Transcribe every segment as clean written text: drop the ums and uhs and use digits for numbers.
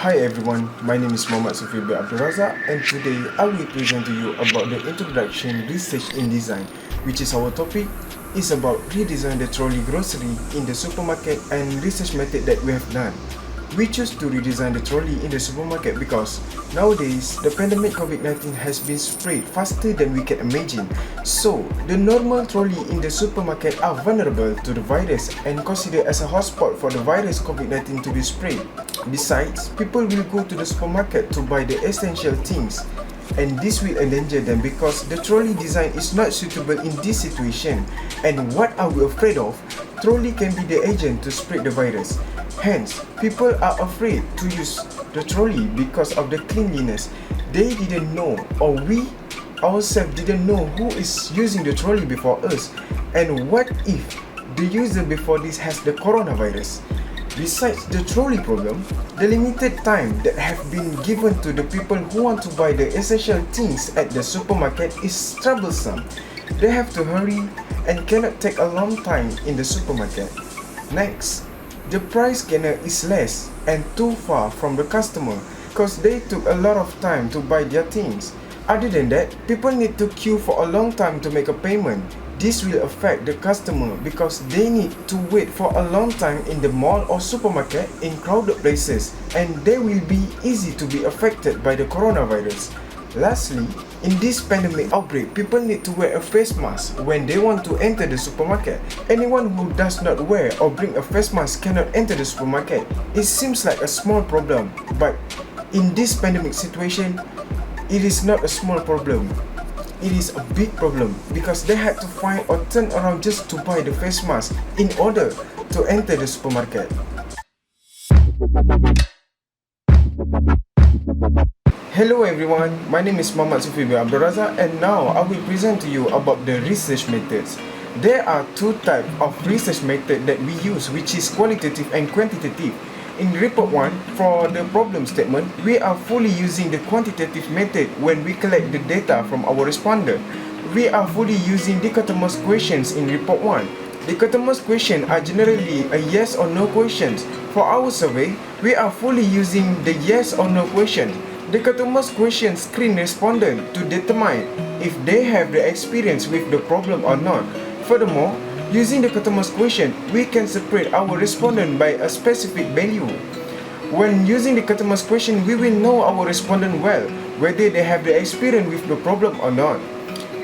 Hi everyone, my name is Muhammad Sufi bin Abdul Razak, and today I will present to you about the introduction research in design, which is our topic. Is about redesign the trolley grocery in the supermarket and research method that we have done. We choose to redesign the trolley in the supermarket because nowadays the pandemic COVID-19 has been spread faster than we can imagine. So the normal trolley in the supermarket are vulnerable to the virus and considered as a hotspot for the virus COVID-19 to be spread. Besides, people will go to the supermarket to buy the essential things, and this will endanger them because the trolley design is not suitable in this situation. And what are we afraid of? Trolley can be the agent to spread the virus. Hence, people are afraid to use the trolley because of the cleanliness. They didn't know, or we ourselves didn't know who is using the trolley before us. And what if the user before this has the coronavirus? Besides the trolley problem, the limited time that have been given to the people who want to buy the essential things at the supermarket is troublesome. They have to hurry and cannot take a long time in the supermarket. Next, the price scanner is less and too far from the customer because they took a lot of time to buy their things. Other than that, people need to queue for a long time to make a payment. This will affect the customer because they need to wait for a long time in the mall or supermarket in crowded places, and they will be easy to be affected by the coronavirus. Lastly, in this pandemic outbreak, people need to wear a face mask when they want to enter the supermarket. Anyone who does not wear or bring a face mask cannot enter the supermarket. It seems like a small problem, but in this pandemic situation, it is not a small problem. It is a big problem because they had to find or turn around just to buy the face mask in order to enter the supermarket. Hello everyone, my name is Muhammad Sufi bin Abdul Razak, and now I will present to you about the research methods. There are two types of research method that we use, which is qualitative and quantitative. In report 1, for the problem statement, we are fully using the quantitative method when we collect the data from our responder. We are fully using dichotomous questions in report 1. Dichotomous questions are generally a yes or no questions. For our survey, we are fully using the yes or no question. Dichotomous questions screen respondent to determine if they have the experience with the problem or not. Furthermore, using the dichotomous question, we can separate our respondent by a specific value. When using the dichotomous question, we will know our respondent well, whether they have the experience with the problem or not.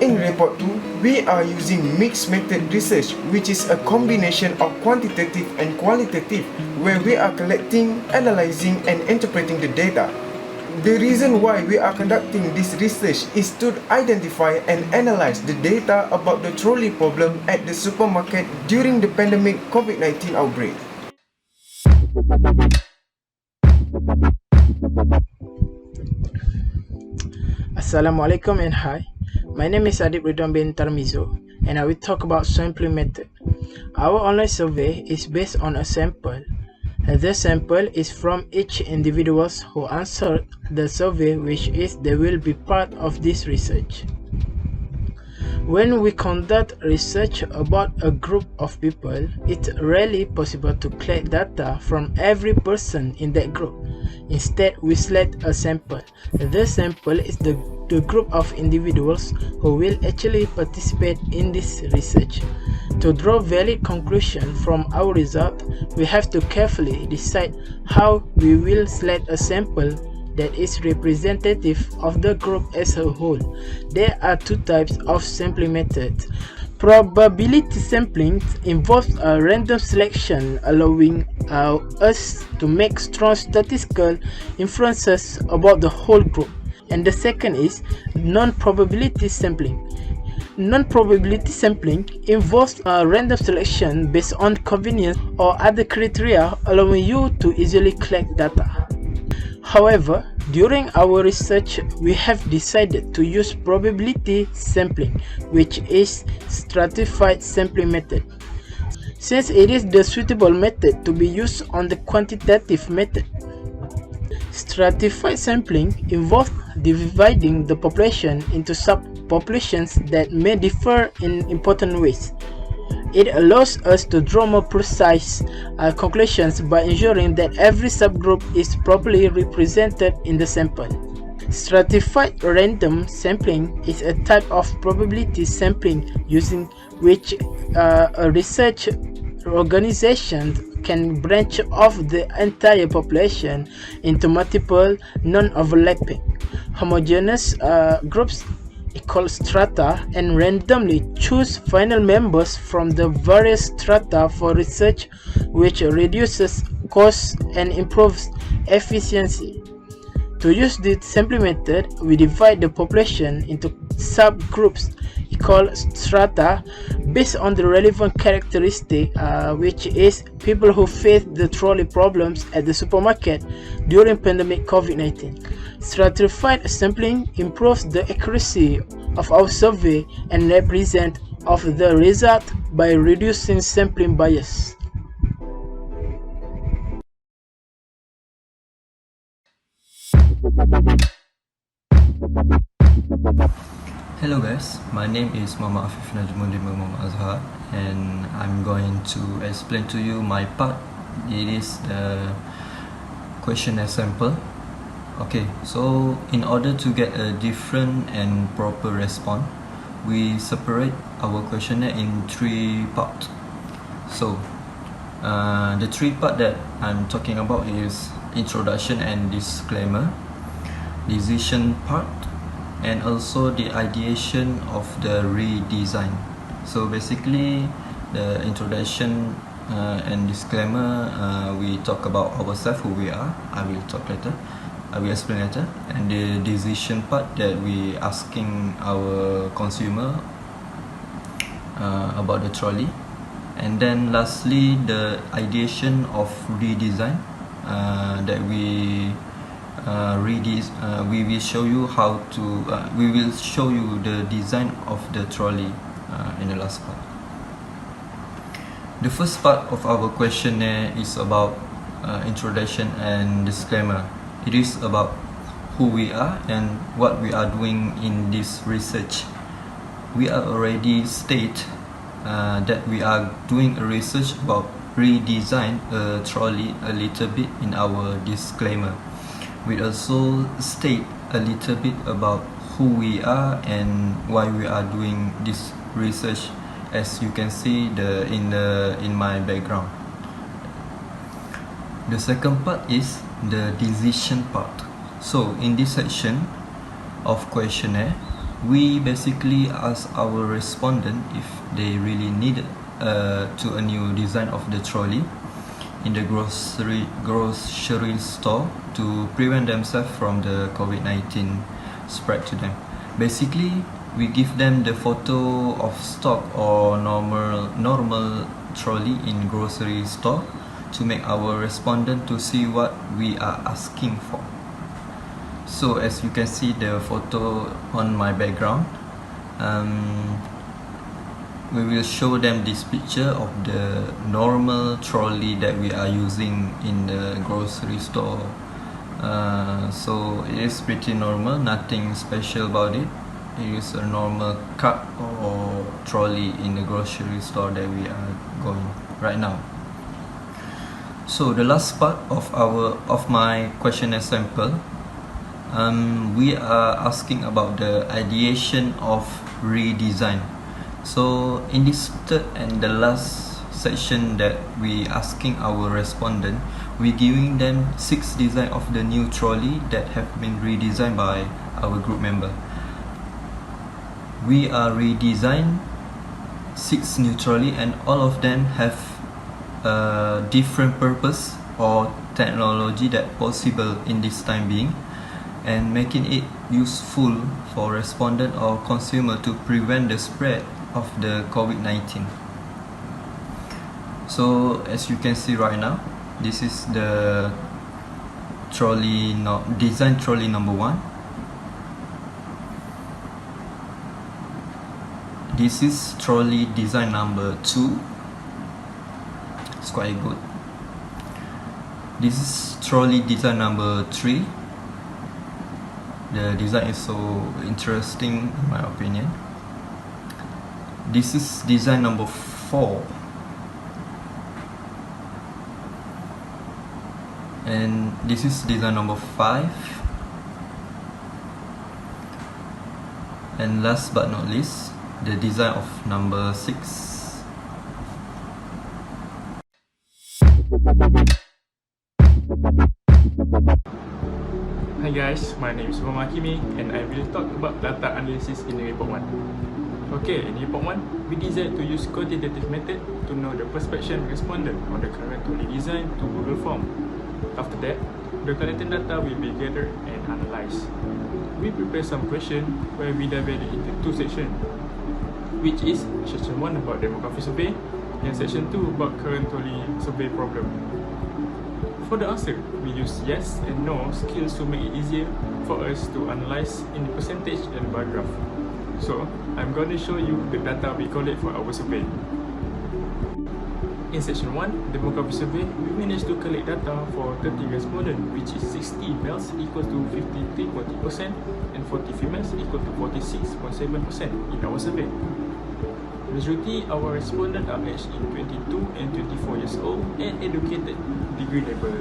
In report 2, we are using mixed method research, which is a combination of quantitative and qualitative, where we are collecting, analyzing, and interpreting the data. The reason why we are conducting this research is to identify and analyze the data about the trolley problem at the supermarket during the pandemic COVID-19 outbreak. Assalamualaikum and hi. My name is Redesign and I will talk about sampling method. Our online survey is based on a sample. The sample is from each individuals who answered the survey, which is they will be part of this research. When we conduct research about a group of people, it's rarely possible to collect data from every person in that group. Instead, we select a sample. The sample is the group of individuals who will actually participate in this research. To draw valid conclusion from our result, we have to carefully decide how we will select a sample that is representative of the group as a whole. There are two types of sampling methods. Probability sampling involves a random selection, allowing us to make strong statistical inferences about the whole group. And the second is non-probability sampling. Non-probability sampling involves a random selection based on convenience or other criteria, allowing you to easily collect data. However, during our research, we have decided to use probability sampling, which is stratified sampling method, since it is the suitable method to be used on the quantitative method. Stratified sampling involves dividing the population into subpopulations that may differ in important ways. It allows us to draw more precise conclusions by ensuring that every subgroup is properly represented in the sample. Stratified random sampling is a type of probability sampling using which a research organization can branch off the entire population into multiple non-overlapping homogeneous groups called strata and randomly choose final members from the various strata for research, which reduces costs and improves efficiency. To use the sampling method, we divide the population into subgroups called strata based on the relevant characteristic, which is people who faced the trolley problems at the supermarket during pandemic COVID-19. Stratified sampling improves the accuracy of our survey and represent of the result by reducing sampling bias. Hello guys, my name is Muhammad Afif Najmuddin Muhammad Azhar, and I'm going to explain to you my part. It is the questionnaire sample. Okay, so in order to get a different and proper response, we separate our questionnaire in 3 parts. So the 3 parts that I'm talking about is introduction and disclaimer, decision part, and also the ideation of the redesign. So basically the introduction and disclaimer, we talk about ourselves, who we are. I will explain later. And the decision part, that we asking our consumer about the trolley. And then lastly, the ideation of redesign, that we will show you how to we will show you the design of the trolley in the last part. The first part of our questionnaire is about introduction and disclaimer. It is about who we are and what we are doing in this research. We are already state that we are doing a research about redesign a trolley a little bit in our disclaimer. We also state a little bit about who we are and why we are doing this research, as you can see in my background. The second part is the decision part. So in this section of questionnaire, we basically ask our respondent if they really need to a new design of the trolley in the grocery store to prevent themselves from the COVID-19 spread to them. Basically, we give them the photo of stock or normal trolley in grocery store to make our respondent to see what we are asking for. So as you can see the photo on my background, we will show them this picture of the normal trolley that we are using in the grocery store. So it is pretty normal, nothing special about it. It is a normal cart or trolley in the grocery store that we are going right now. So the last part of my questionnaire sample, we are asking about the ideation of redesign. So in this third and the last section that we asking our respondent, we giving them 6 design of the new trolley that have been redesigned by our group member. We are redesign 6 new trolley, and all of them have a different purpose or technology that possible in this time being, and making it useful for respondent or consumer to prevent the spread of the COVID-19. So as you can see right now, this is the design trolley number 1. This is trolley design number 2. It's quite good. This is trolley design number 3. The design is so interesting in my opinion. This is design number 4. And this is design number 5. And last but not least, the design of number 6. Hi guys, my name is Muhammad Hakimi and I will talk about data analysis in report 1. Okay, in report 1, we decided to use quantitative method to know the prospection respondent on the current Trolley design to Google form. After that, the collected data will be gathered and analyzed. We prepare some questions where we divide it into 2 sections, which is section 1 about demographic survey and section 2 about current Trolley survey problem. For the answer, we use yes and no skills to make it easier for us to analyze in percentage and bar graph. So, I'm going to show you the data we collect for our survey. In section 1, demographic survey, we managed to collect data for 30 respondents, which is 60 males equal to 53.0% and 40 females equal to 46.7% in our survey. Majority our respondents are aged in 22 and 24 years old and educated degree level.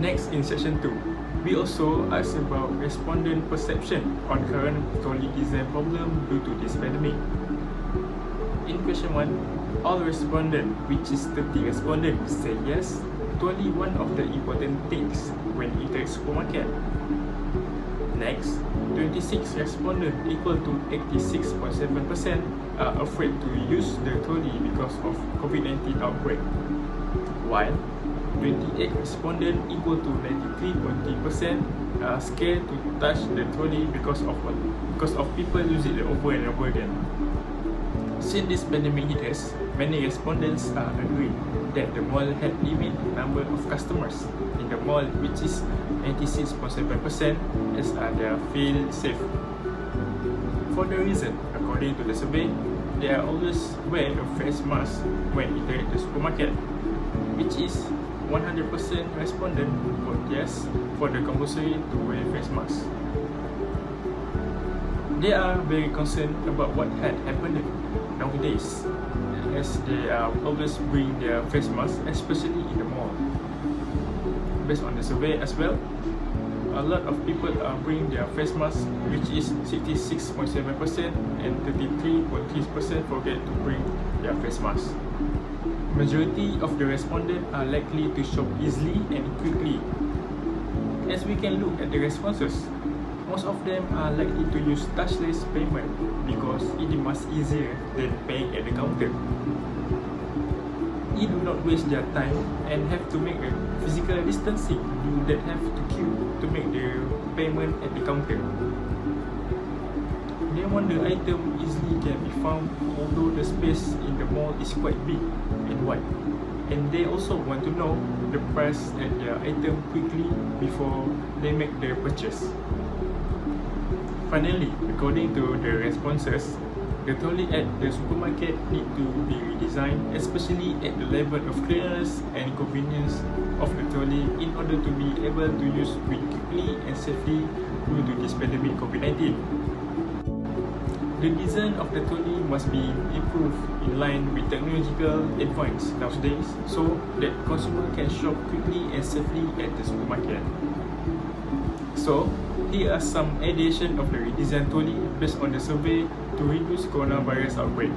Next, in section 2, we also ask about respondent perception on current Trolley design problem due to this pandemic. In question 1, all respondents, which is 30 respondents, say yes to only one of the important things when entering supermarket. Next, 26 respondents equal to 86.7% are afraid to use the trolley because of COVID-19 outbreak, while 28 respondents equal to 93.3% are scared to touch the trolley because of people use it over and over again. Since this pandemic hit us, many respondents agree that the mall had limit number of customers in the mall, which is 96.7%, as they feel safe. For the reason, according to the survey, they are always wear a face mask when entering the supermarket, which is 100% respondent vote yes for the compulsory to wear face mask. They are very concerned about what had happened nowadays, as they always bring their face mask, especially in the mall. Based on the survey as well, a lot of people bring their face mask, which is 66.7% and 33.3% forget to bring their face mask. Majority of the respondents are likely to shop easily and quickly. As we can look at the responses, most of them are likely to use touchless payment because it is much easier than paying at the counter. It do not waste their time and have to make a physical distancing that have to queue to make the payment at the counter. They want the item easily can be found, although the space in the mall is quite big and wide. And they also want to know the price at their item quickly before they make their purchase. Finally, according to the responses, the trolley at the supermarket need to be redesigned, especially at the level of clearness and convenience of the trolley in order to be able to use it quickly and safely due to this pandemic COVID-19. The design of the trolley must be improved in line with technological advance nowadays so that consumer can shop quickly and safely at the supermarket. So, here are some ideation of the redesigned trolley based on the survey to reduce coronavirus outbreak.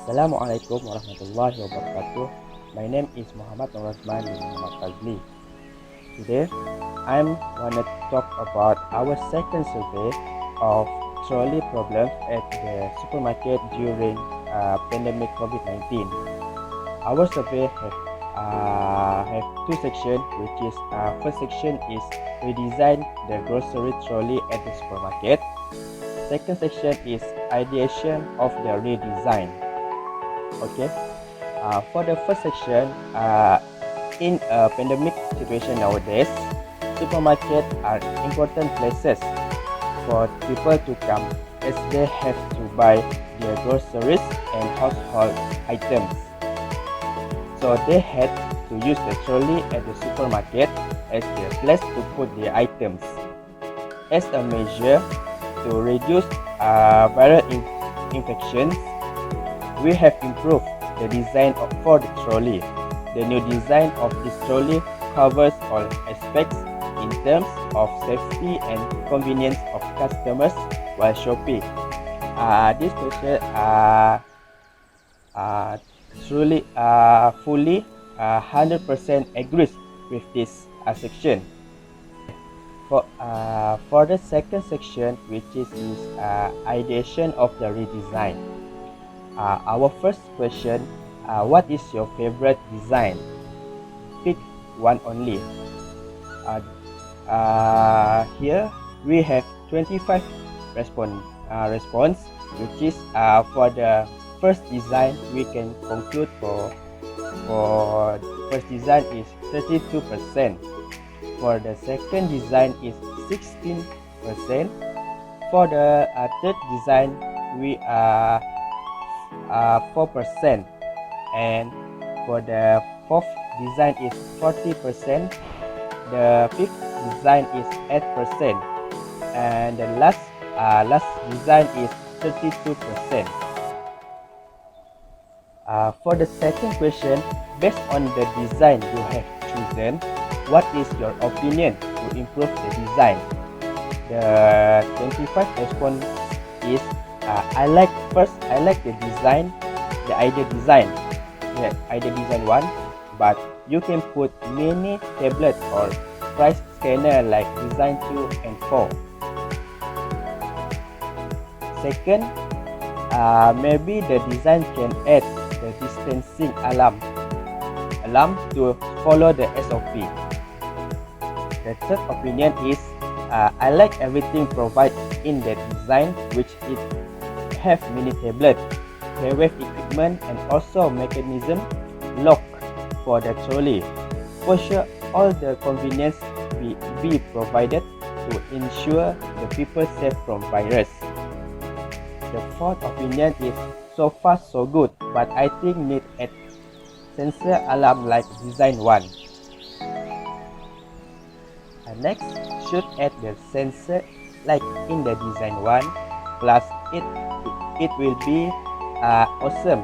Assalamualaikum warahmatullahi wabarakatuh. My name is Muhammad Nurrahman bin Muhammad Fazli. Today, I'm gonna talk about our second survey of trolley problems at the supermarket during pandemic COVID-19. Our survey have two sections, which is first section is redesign the grocery trolley at the supermarket. Second section is ideation of the redesign. Okay, For the first section, in a pandemic situation nowadays, supermarkets are important places for people to come, as they have to buy their groceries and household items. So they had to use the trolley at the supermarket as their place to put their items. As a measure to reduce viral infections, we have improved the design for the trolley. The new design of this trolley covers all aspects in terms of safety and convenience of customers while shopping. This question truly fully 100% agrees with this section. For the second section, which is ideation of the redesign. Our first question, what is your favorite design? Pick one only. Here we have 25 response, which is for the first design. We can conclude for first design is 32%. For the second design is 16%. For the third design we are 4%, and for the fourth design is 40%. The fifth design is 8%, and the last design is 32%. For the second question, based on the design you have chosen, what is your opinion to improve the design? The 25 response is I like the design, the idea design 1, but you can put mini tablet or price scanner like design 2 and 4. Second, maybe the design can add the distancing alarm to follow the SOP. The third opinion is I like everything provided in the design, which it have mini tablet, paywave equipment, and also mechanism lock for the trolley. For sure, all the convenience be provided to ensure the people safe from virus. The fourth opinion is so far so good, but I think need a sensor alarm like design 1. Next, should add the sensor like in the design 1, plus it will be awesome.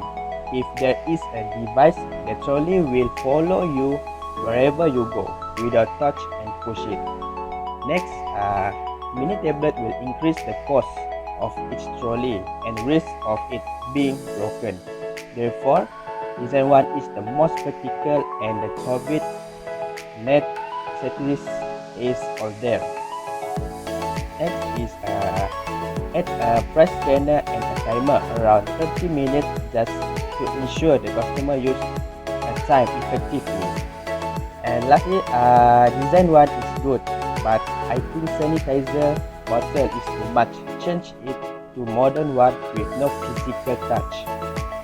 If there is a device, the trolley will follow you wherever you go without touch and push it. Next, mini tablet will increase the cost of each trolley and risk of it being broken. Therefore, design 1 is the most practical, and the COVID net setlist is all there. Next is add a price scanner and a timer around 30 minutes just to ensure the customer use time effectively. And lastly, design 1 is good, but I think sanitizer bottle is too much. Change it to modern one with no physical touch,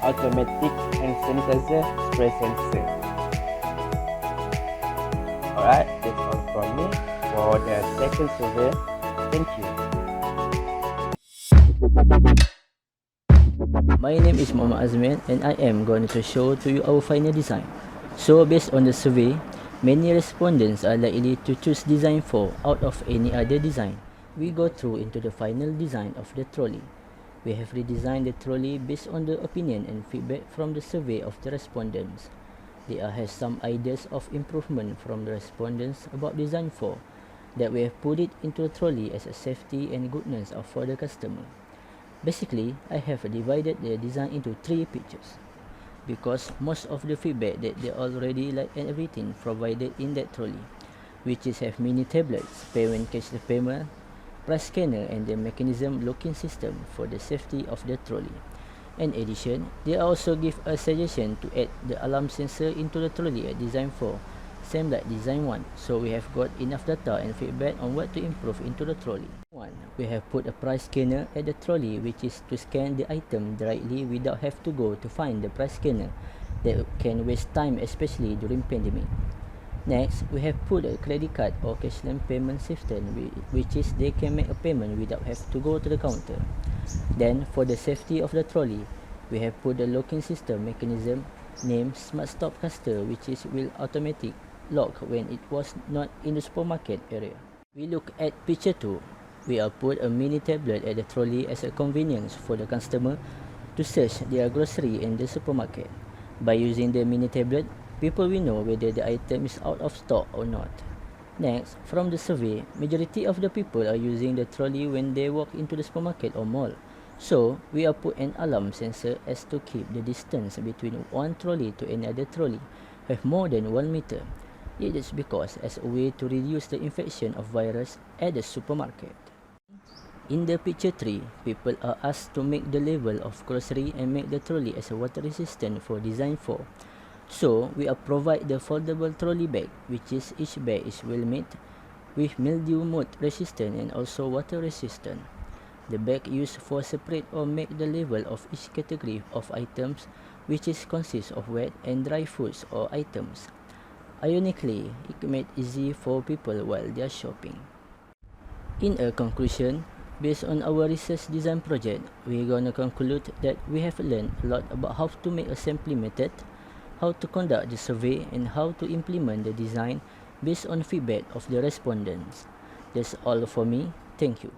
automatic hand sanitizer spray sensor. Alright, that's all from me for the second survey. Thank you. My name is Muhammad Azman, and I am going to show to you our final design. So based on the survey, many respondents are likely to choose design 4 out of any other design. We go through into the final design of the trolley. We have redesigned the trolley based on the opinion and feedback from the survey of the respondents. There has some ideas of improvement from the respondents about design 4 that we have put it into the trolley as a safety and goodness for the customer. Basically, I have divided the design into 3 pictures, because most of the feedback that they already like and everything provided in that trolley, which is have mini tablets, pay when cash the payment, price scanner, and the mechanism locking system for the safety of the trolley. In addition, they also give a suggestion to add the alarm sensor into the trolley at design 4, same like design 1, so we have got enough data and feedback on what to improve into the trolley. 1. We have put a price scanner at the trolley, which is to scan the item directly without have to go to find the price scanner that can waste time, especially during pandemic. Next, we have put a credit card or cashless payment system, which is they can make a payment without have to go to the counter. Then, for the safety of the trolley, we have put a locking system mechanism named Smart Stop Caster, which is will automatic lock when it was not in the supermarket area. We look at picture 2. We have put a mini tablet at the trolley as a convenience for the customer to search their grocery in the supermarket. By using the mini tablet, people will know whether the item is out of stock or not. Next, from the survey, majority of the people are using the trolley when they walk into the supermarket or mall. So, we have put an alarm sensor as to keep the distance between one trolley to another trolley have more than 1 meter. It is because as a way to reduce the infection of virus at the supermarket. In the picture 3, people are asked to make the label of grocery and make the trolley as a water resistant for design 4. So, we have provide the foldable trolley bag, which is each bag is well made with mildew mold resistant and also water resistant. The bag used for separate or make the label of each category of items, which is consists of wet and dry foods or items. Ironically, it made easy for people while they are shopping. In a conclusion, based on our research design project, we're gonna conclude that we have learned a lot about how to make a sampling method, how to conduct the survey, and how to implement the design based on feedback of the respondents. That's all for me. Thank you.